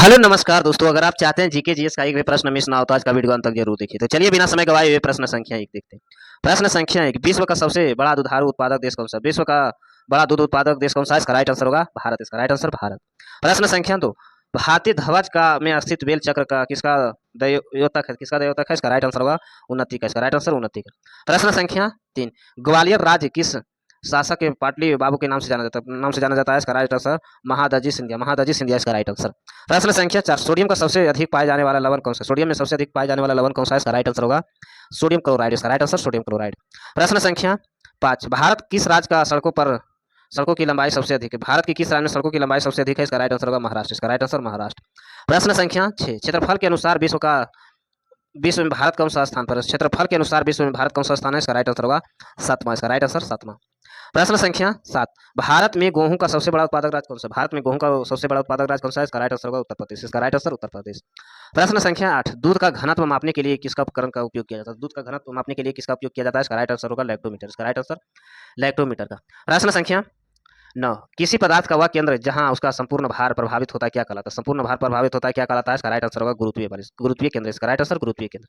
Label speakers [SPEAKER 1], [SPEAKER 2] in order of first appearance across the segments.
[SPEAKER 1] Hello नमस्कार दोस्तों, अगर आप चाहते हैं जीके जीएस का एक भी प्रश्न मिस ना हो तो आज का वीडियो अंत तक जरूर देखिए। तो चलिए बिना समय गवाए हुए प्रश्न संख्या एक देखते हैं। प्रश्न संख्या एक, विश्व का सबसे बड़ा दुधारू उत्पादक देश कौन सा? विश्व का बड़ा दूध उत्पादक देश कौन सा है? इसका राइट आंसर होगा भारत। इसका राइट आंसर भारत। प्रश्न संख्या दो, भारतीय ध्वज का में स्थित बेल चक्र का किसका द्योतक है? किसका द्योतक है? इसका राइट आंसर होगा उन्नति का। इसका राइट आंसर उन्नति का। प्रश्न संख्या तीन, ग्वालियर राज्य किस शासक के पाटली बाबू के नाम से जाना जाता है? इसका राइट आंसर महादजी सिंधिया। महादजी सिंधिया इसका राइट आंसर। प्रश्न संख्या चार, सोडियम का सबसे अधिक पाए जाने वाला लवण कौन सा? सोडियम में सबसे अधिक पाए जाने वाला लवण कौन सा है? इसका राइट आंसर होगा सोडियम क्लोराइड। इसका राइट आंसर सोडियम क्लोराइड। प्रश्न संख्या पाँच, भारत किस राज्य का सड़कों की लंबाई सबसे अधिक है? भारत की किस राज्य में सड़कों की लंबाई सबसे अधिक है? इसका राइट आंसर होगा महाराष्ट्र। इसका राइट आंसर महाराष्ट्र। प्रश्न संख्या छह, क्षेत्रफल के अनुसार विश्व में भारत कौन सा स्थान पर है? क्षेत्रफल के अनुसार विश्व में भारत कौन सा स्थान है? इसका राइट आंसर होगा सातवां। इसका राइट आंसर सातवां। प्रश्न संख्या सात, भारत में गेहूं का सबसे बड़ा उत्पादक राज्य कौन सा? भारत में गेहूं का सबसे बड़ा उत्पादक राज्य कौन सा है? इसका राइट आंसर होगा उत्तर प्रदेश। इसका राइट आंसर उत्तर प्रदेश। प्रश्न संख्या आठ, दूध का घनत्व मापने के लिए किसका उपकरण का उपयोग किया जाता है? दूध का घनत्व मापने के लिए किसका उपयोग किया जाता है? इसका राइट आंसर होगा लैक्टोमीटर। इसका राइट आंसर लैक्टोमीटर का। प्रश्न संख्या नौ, किसी पदार्थ का वह केंद्र जहां उसका संपूर्ण भार प्रभावित होता है क्या कहलाता है? संपूर्ण भार प्रभावित होता है क्या कहलाता है? इसका राइट आंसर होगा गुरुत्वीय बल। गुरुत्वीय केंद्र। इसका राइट आंसर गुरुत्वीय केंद्र।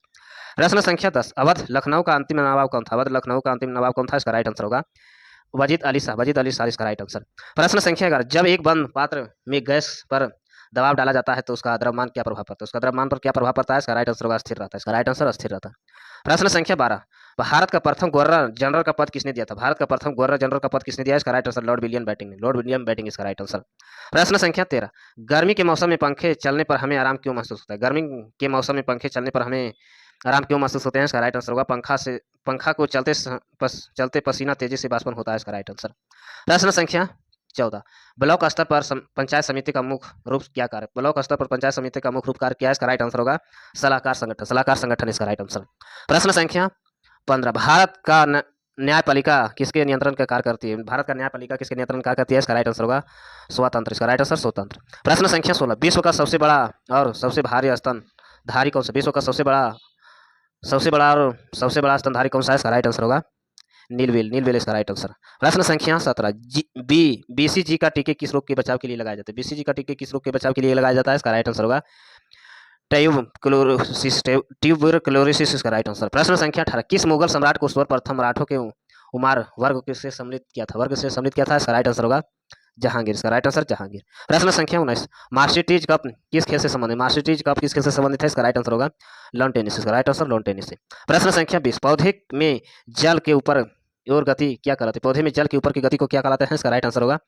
[SPEAKER 1] प्रश्न संख्या 10, अवध लखनऊ का अंतिम नवाब कौन था? अवध लखनऊ का अंतिम नवाब कौन था? इसका राइट आंसर होगा वजीद अली शाह। वजीद अली शाह इसका राइट आंसर। प्रश्न संख्या 11, जब एक बंद पात्र में गैस पर दबाव डाला जाता है तो उसका द्रव्यमान क्या प्रभाव पड़ता है? उसका द्रव्यमान पर क्या प्रभाव पड़ता है? इसका राइट आंसर होगा स्थिर रहता है। इसका राइट आंसर स्थिर रहता है। प्रश्न संख्या 12, भारत का प्रथम गवर्नर जनरल का पद किसने दिया था? भारत का प्रथम गवर्नर जनरल का पद किसने दिया? इसका right answer Lord William Bentinck ने। लॉर्ड विलियम बेंटिंक इसका राइट आंसर। प्रश्न संख्या 13, गर्मी के मौसम में पंखे चलने पर हमें आराम क्यों महसूस होता है? गर्मी के मौसम में पंखे चलने पर हमें आराम क्यों महसूस होते हैं? इसका राइट आंसर होगा पंखा को चलते पसीना तेजी से बाष्पन होता है। इसका राइट आंसर। प्रश्न संख्या 14, ब्लॉक स्तर पर पंचायत समिति का मुख्य रूप क्या कार्य? ब्लॉक स्तर पर पंचायत समिति का मुख्य रूप कार्य क्या है? इसका राइट आंसर होगा सलाहकार संगठन। सलाहकार संगठन इसका राइट आंसर। प्रश्न संख्या 15, भारत का न्यायपालिका किसके नियंत्रण का कार्य करती है? भारत का न्यायपालिका किसके नियंत्रण कार्य करती है? इसका राइट आंसर होगा स्वतंत्र। इसका राइट आंसर स्वतंत्र। प्रश्न संख्या 16, विश्व का सबसे बड़ा और सबसे भारी स्तनधारी कौन सा? विश्व का सबसे बड़ा और सबसे बड़ा स्तनधारी कौन सा है? इसका राइट आंसर होगा नीलव्हेल। नीलव्हेल इसका राइट आंसर। प्रश्न संख्या 17, बीसीजी का टीके किस रोग के बचाव के लिए लगाए जाते हैं? बीसीजी का टीके किस रोग के बचाव के लिए लगाया जाता है? इसका राइट आंसर होगा ट्यूबरक्लोसिस इसका राइट आंसर। प्रश्न संख्या 18, किस मुगल सम्राट को सर्वप्रथम मराठों के उमार वर्ग से सम्मिलित किया था? इसका राइट आंसर होगा जहांगीर। इसका राइट आंसर जहांगीर। प्रश्न संख्या 19, मास्टरटीज कप किस खेल से संबंधित? मास्टरटीज कप किस खेल से संबंधित है? इसका राइट आंसर होगा लॉन टेनिस। इसका राइट आंसर लॉन टेनिस से। प्रश्न संख्या 20, पौधे में जल के ऊपर और गति क्या कहलाती है? पौधे में जल के ऊपर की गति को क्या कहलाते हैं? इसका राइट आंसर होगा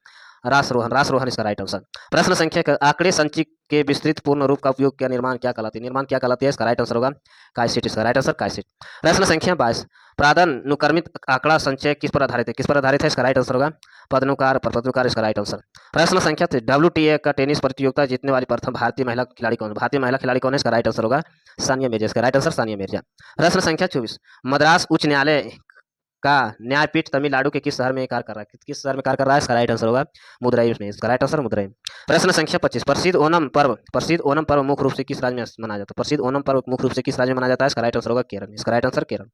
[SPEAKER 1] रासरोहन। रासरोहन इसका राइट आंसर। प्रश्न संख्या का आंकड़े संचित के विस्तृत पूर्ण रूप का उपयोग क्या निर्माण क्या कहलाती है? निर्माण क्या कहलाती है? इसका राइट आंसर होगा काइसेट। इसका राइट आंसर काइसेट। प्रश्न संख्या 22, पदानुक्रमित आंकड़ा संचय किस पर आधारित है? किस पर आधारित है? इसका राइट आंसर होगा पदानुकार इसका राइट आंसर। प्रश्न संख्या 23, WTA का टेनिस प्रतियोगिता जीतने वाली प्रथम भारतीय महिला खिलाड़ी कौन है? भारतीय महिला खिलाड़ी कौन है? इसका राइट आंसर होगा सानिया मिर्जा। इसका राइट आंसर सानिया मिर्जा। प्रश्न संख्या 24, मद्रास उच्च न्यायालय का न्यायपीठ तमिलनाडु के किस शहर में कार्य कर रहा है? किस शहर में कार्य कर रहा है? इसका राइट आंसर होगा मदुरई में। इसका राइट आंसर मदुरई। प्रश्न संख्या 25, प्रसिद्ध ओणम पर्व मुख्य रूप से किस राज्य में मनाया जाता है? प्रसिद्ध ओणम पर्व मुख्य रूप से किस राज्य में मनाया जाता है? इसका राइट आंसर होगा केरल। इसका राइट आंसर केरल।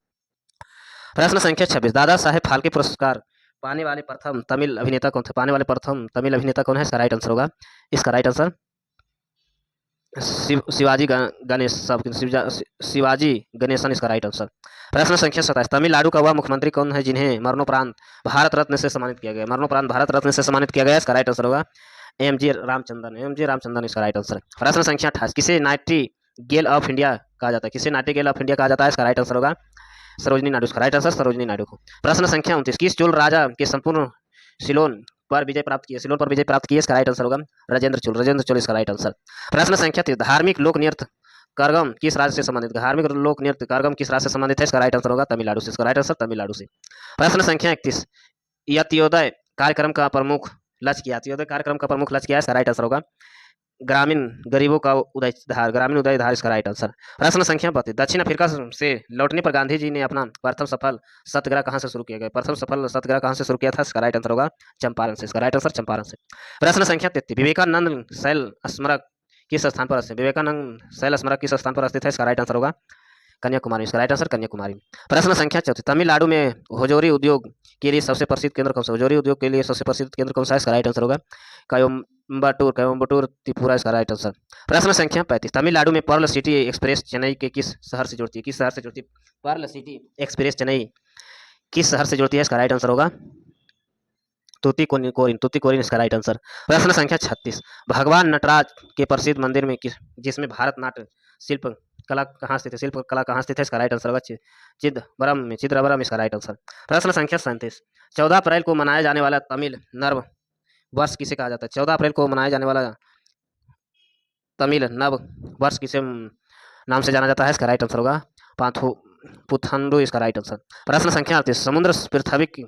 [SPEAKER 1] प्रश्न संख्या 26, दादा साहेब फाल्के पुरस्कार पाने वाले प्रथम तमिल अभिनेता कौन है? इसका राइट आंसर होगा इसका राइट आंसर शिवाजी गणेशन इसका राइट आंसर। प्रश्न संख्या 27, तमिलनाडु का वह मुख्यमंत्री कौन है जिन्हें मरणोपरांत भारत रत्न से सम्मानित किया गया? मरणोपरांत भारत रत्न से सम्मानित किया गया। इसका राइट आंसर होगा एमजी रामचंद्रन इसका राइट आंसर। प्रश्न संख्या 28, किसे नाइटिंगेल ऑफ इंडिया कहा जाता है? किसे नाइटिंगेल ऑफ इंडिया कहा जाता है? इसका राइट आंसर होगा सरोजनी नायडू। इसका राइट आंसर सरोजनी नायडू को। प्रश्न संख्या 29, किस चोल राजा के संपूर्ण सिलोन पर विजय प्राप्त किए? इसका राइट आंसर होगा राजेंद्र चोल इसका राइट आंसर। प्रश्न संख्या 30, धार्मिक लोक नृत्य करगम किस राज्य से संबंधित? धार्मिक लोक नृत्य करगम किस राज्य से संबंधित है? इसका राइट आंसर होगा तमिलनाडु से। इसका राइट आंसर तमिलनाडु से। प्रश्न संख्या 31, यत्योदय कार्यक्रम का प्रमुख लक्ष्य क्या है? इसका राइट आंसर होगा ग्रामीण गरीबों का ग्रामीण उदय धार इसका राइट आंसर। प्रश्न संख्या 32, दक्षिण अफ्रीका से लौटने पर गांधी जी ने अपना प्रथम सफल सत्याग्रह कहां से शुरू किया गया? प्रथम सफल सत्याग्रह कहां से शुरू किया था? इसका राइट आंसर होगा चंपारण से। इसका राइट आंसर चंपारण से। प्रश्न संख्या 33, विवेकानंद शैल स्मारक किस स्थान पर स्थित है? इसका राइट आंसर होगा कन्याकुमारी, इसका राइट आंसर कन्याकुमारी। प्रश्न संख्या 34, तमिलनाडु में होजोरी उद्योग के लिए सबसे प्रसिद्ध केंद्र कौन सा? होजोरी उद्योग के लिए सबसे प्रसिद्ध केंद्र कौन सा है? इसका राइट आंसर होगा कोयम्बटूर त्रिपुरा, इसका राइट आंसर। प्रश्न संख्या 35, तमिलनाडु में पर्ल सिटी एक्सप्रेस चेन्नई के किस शहर से जुड़ती है? किस शहर से जुड़ती है? पर्ल सिटी एक्सप्रेस चेन्नई किस शहर से जुड़ती है? इसका राइट आंसर होगा तूतीकोरिन, इसका राइट आंसर। प्रश्न संख्या 36, भगवान नटराज के प्रसिद्ध मंदिर में जिसमें भारत नाट्य शिल्प कला कहाँ स्थित है? शिल्प कला कहाँ स्थित है? इसका राइट आंसर होगा चिदंबरम, इसका राइट आंसर। प्रश्न संख्या 37, 14 अप्रैल को मनाया जाने वाला तमिल नव वर्ष किसे कहा जाता है? 14 अप्रैल को मनाया जाने वाला तमिल नव वर्ष किसे नाम से जाना जाता है? इसका राइट आंसर होगा पुथंडु, इसका राइट आंसर। प्रश्न संख्या 38,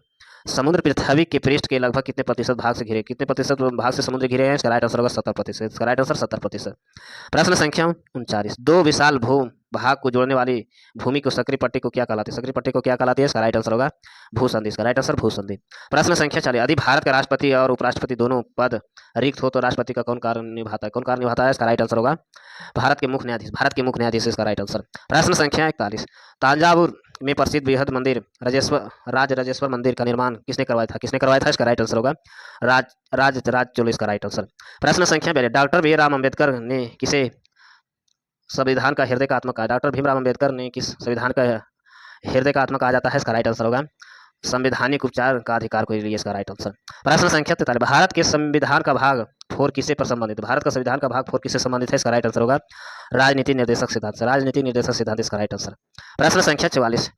[SPEAKER 1] समुद्र पृथ्वी के पृष्ठ के लगभग कितने प्रतिशत भाग से घिरे? कितने प्रतिशत भाग से समुद्र घिरे हैं? इसका राइट आंसर होगा 70%, इसका राइट आंसर 70%। प्रश्न संख्या 39, दो विशाल भू भाग को जोड़ने वाली भूमि को सक्रिय पट्टी को क्या कहलाती है? सक्रिय पट्टी को क्या कहलाती है? इसका राइट आंसर होगा भूसंधि, इसका राइट आंसर भूसंधि। प्रश्न संख्या 40, यदि भारत का राष्ट्रपति और उपराष्ट्रपति दोनों पद रिक्त हो तो राष्ट्रपति का कौन कार्य निभाता है? कौन कार्य निभाता है? इसका राइट आंसर होगा भारत के मुख्य न्यायाधीश, इसका राइट आंसर। प्रश्न संख्या 41, तांजावुर में प्रसिद्ध बृहद मंदिर राजराजेश्वर मंदिर का निर्माण किसने करवाया था? इसका राइट आंसर होगा राज चोल, इसका राइट आंसर। प्रश्न संख्या 42, डॉक्टर भीमराव अम्बेडकर ने किसे संविधान का हृदय का आत्मा कहा? डॉक्टर भीमराव अम्बेडकर ने किस संविधान का हृदय का आत्मा कहा जाता है? इसका राइट आंसर होगा संवैधानिक उपचार का अधिकार को लिए, इसका राइट आंसर। प्रश्न संख्या 43, भारत के संविधान का भाग 4 किसे पर संबंधित? भारत का संविधान का भाग 4 किसे संबंधित है? इसका राइट आंसर होगा राजनीति निर्देशक सिद्धांत, इसका राइट आंसर। प्रश्न संख्या 44,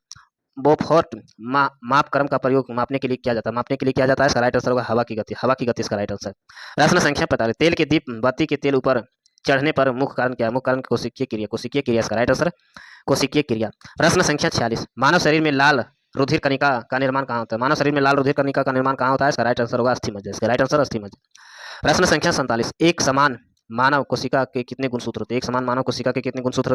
[SPEAKER 1] बोफोर्ट मापक्रम का प्रयोग मापने के लिए किया जाता है? इसका राइट आंसर होगा हवा की गति, इसका राइट आंसर। प्रश्न संख्या 45, तेल के दीप बत्ती के तेल ऊपर चढ़ने पर मुख्य कारण क्या है? मुख्य कारण कोशिकीय क्रिया, इसका राइट आंसर कोशिकीय क्रिया। प्रश्न संख्या 46, मानव शरीर में लाल रुधिर कणिका का निर्माण कहाँ होता है? मानव शरीर में लाल रुधिर कणिका का निर्माण कहाँ होता है? इसका राइट आंसर होगा अस्थिमज्जा, इसका राइट आंसर अस्थिमज्जा। प्रश्न संख्या 47, एक समान मानव कोशिका के कितने गुणसूत्र होते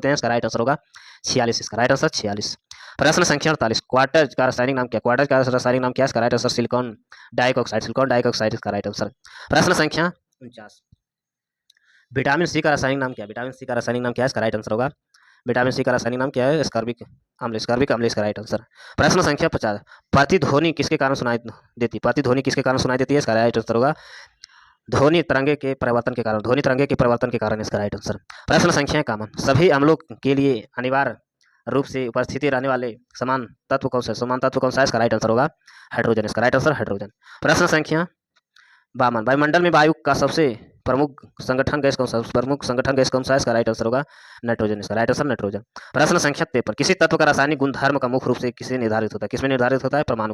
[SPEAKER 1] हैं? इसका राइट आंसर होगा 46, इसका राइट आंसर 46। प्रश्न संख्या 48, क्वार्टर का रासायनिक नाम क्या है? इसका राइट आंसर सिलिकॉन डाइऑक्साइड, इसका राइट आंसर। प्रश्न संख्या 49, विटामिन सी का रासायनिक नाम क्या है? इसका राइट आंसर होगा विटामिन सी का रासायनिक नाम क्या है? स्कर्बिक अम्ल, इसका राइट आंसर। प्रश्न संख्या 50, प्रतिध्वनि किसके कारण सुनाई देती है? इसका राइट आंसर होगा ध्वनि तरंगे के परिवर्तन के कारण, इसका राइट आंसर। प्रश्न संख्या 51, सभी अम्लों के लिए अनिवार्य रूप से उपस्थिति रहने वाले समान तत्व कौन सा है? इसका राइट आंसर होगा हाइड्रोजन, इसका राइट आंसर हाइड्रोजन। प्रश्न संख्या 52, वायुमंडल में वायु का सबसे प्रमुख संगठन गैस कौन सा है? इसका राइट आंसर होगा नाइट्रोजन, इसका राइट आंसर नाइट्रोजन। प्रश्न संख्या 53, किसी तत्व का रासायनिक गुणधर्म का मुख्य रूप से किसमें निर्धारित होता है? परमाणु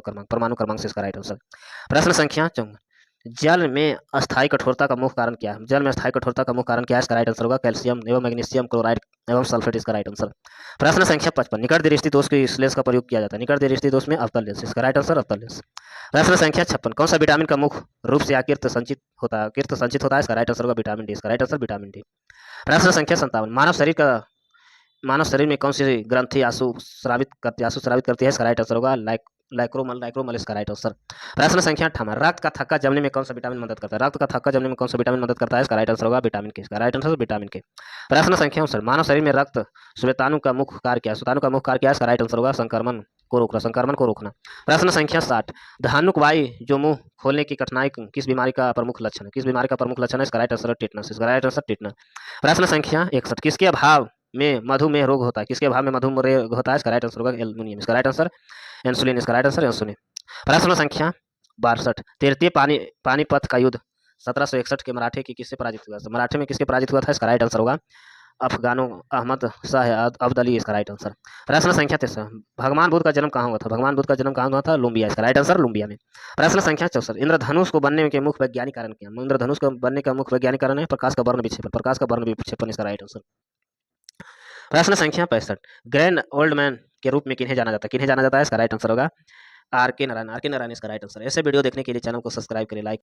[SPEAKER 1] क्रमांक से, इसका राइट आंसर। प्रश्न संख्या 54, जल में अस्थायी कठोरता का मुख्य कारण क्या है? इसका राइट आंसर होगा कैल्शियम एवं मैग्नीशियम क्लोराइड एवं सल्फेट, इसका राइट आंसर। प्रश्न संख्या 55, निकट दृष्टि दोष के इस लेंस का प्रयोग किया जाता है? निकट दृष्टि दोष में अवतल लेंस, इसका राइट आंसर अवतल लेंस। प्रश्न संख्या 56, कौन सा विटामिन का मुख्य रूप से आकीर्त संचित होता है? इसका राइट आंसर होगा विटामिन डी, इसका राइट आंसर विटामिन डी। प्रश्न संख्या 57, मानव शरीर में कौन सी ग्रंथि आंसू स्रावित करती है? इसका राइट आंसर होगा लाइक्रोमल, इसका राइट आंसर। प्रश्न संख्या 58, रक्त का थक्का जमने में कौन सा विटामिन मदद करता है? इसका राइट आंसर होगा विटामिन के, इसका राइट आंसर विटामिन के। प्रश्न संख्या 59, मानव शरीर में रक्त श्वेताणु का मुख्य कार्य क्या है? इसका राइट आंसर होगा संक्रमण को रोकना। प्रश्न संख्या 60, धानुक वायु जो मुंह खोलने की कठिनाई किस बीमारी का प्रमुख लक्षण है? इसका राइट आंसर टिटनस। प्रश्न संख्या 61, किसके अभाव में मधुमेह रोग होता है? इसका राइट आंसर होगा एल्युमिनियम, इसका राइट आंसर इंसुलिन, इसका राइट आंसर इंसुलिन। प्रश्न संख्या 62, तृतीय पानीपत का युद्ध 1761 के मराठे में किससे पराजित हुआ था? इसका राइट आंसर होगा अफगानो अहमद शाह अब्दाली, इसका राइट आंसर। प्रश्न संख्या 63, भगवान बुद्ध का जन्म कहाँ हुआ था? लुम्बिया, इसका राइट आंसर लुम्बिया में। प्रश्न संख्या 64, इंद्रधनुष को बनने के मुख्य वैज्ञानिक कारण क्या है? इंद्रधनुष को बनने का मुख्य वैज्ञानिक कारण है प्रकाश का वर्ण विक्षेपण, इसका राइट आंसर। प्रश्न संख्या 65, ग्रैंड ओल्ड मैन के रूप में किन्हें जाना जाता है? इसका राइट आंसर होगा आर के नारायण, इसका राइट आंसर। ऐसे वीडियो देखने के लिए चैनल को सब्सक्राइब करें, लाइक